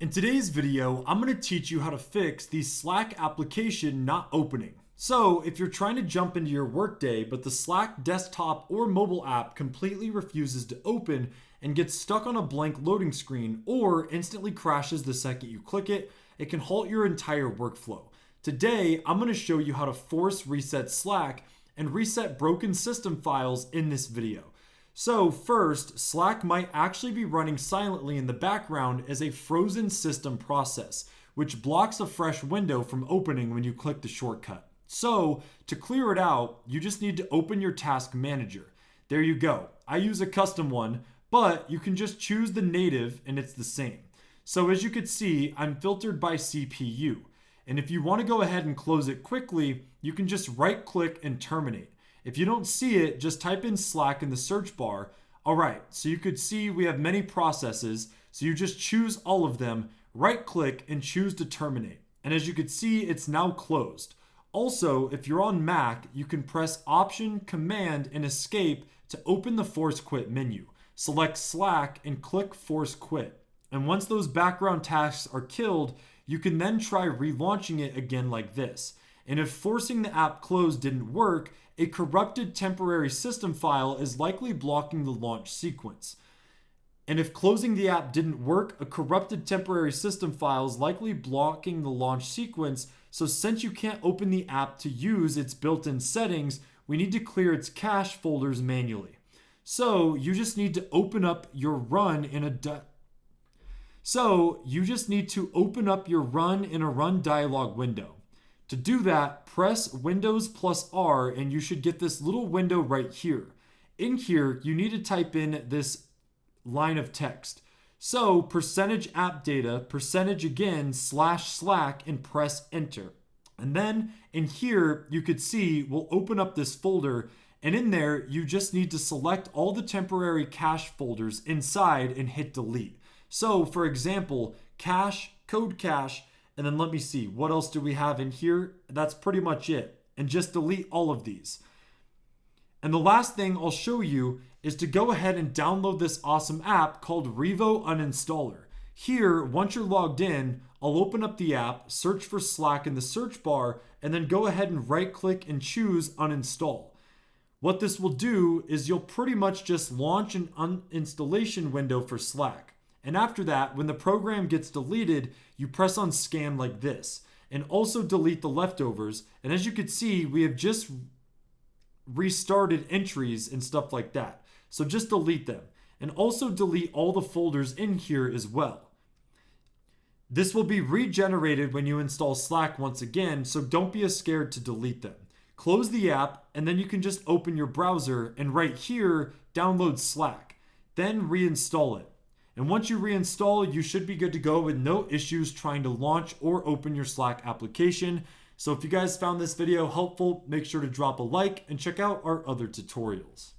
In today's video, I'm going to teach you how to fix the Slack application not opening. So if you're trying to jump into your workday, but the Slack desktop or mobile app completely refuses to open and gets stuck on a blank loading screen or instantly crashes the second you click it, it can halt your entire workflow. Today, I'm going to show you how to force reset Slack and reset broken system files in this video. So first, Slack might actually be running silently in the background as a frozen system process, which blocks a fresh window from opening when you click the shortcut. So to clear it out, you just need to open your task manager. There you go. I use a custom one, but you can just choose the native and it's the same. So as you can see, I'm filtered by CPU. And if you want to go ahead and close it quickly, you can just right click and terminate. If you don't see it, just type in Slack in the search bar. All right, so you could see we have many processes. So you just choose all of them, right click and choose to terminate. And as you can see, it's now closed. Also, if you're on Mac, you can press Option, Command, and Escape to open the Force Quit menu. Select Slack and click Force Quit. And once those background tasks are killed, you can then try relaunching it again like this. And if forcing the app close didn't work, a corrupted temporary system file is likely blocking the launch sequence. And if closing the app didn't work, a corrupted temporary system file is likely blocking the launch sequence. So since you can't open the app to use its built-in settings, we need to clear its cache folders manually. So you just need to open up your run in a run dialog window. To do that, press Windows plus R and you should get this little window right here. In here, you need to type in this line of text. So %app data, %again, /Slack and press enter. And then in here, you could see we'll open up this folder and in there, you just need to select all the temporary cache folders inside and hit delete. So for example, cache, code cache, and then let me see, what else do we have in here? That's pretty much it. And just delete all of these. And the last thing I'll show you is to go ahead and download this awesome app called Revo Uninstaller. Here, once you're logged in, I'll open up the app, search for Slack in the search bar, and then go ahead and right click and choose uninstall. What this will do is you'll pretty much just launch an uninstallation window for Slack. And after that, when the program gets deleted, you press on scan like this and also delete the leftovers. And as you can see, we have just restarted entries and stuff like that. So just delete them and also delete all the folders in here as well. This will be regenerated when you install Slack once again, so don't be as scared to delete them. Close the app and then you can just open your browser and right here, download Slack, then reinstall it. And once you reinstall, you should be good to go with no issues trying to launch or open your Slack application. So if you guys found this video helpful, make sure to drop a like and check out our other tutorials.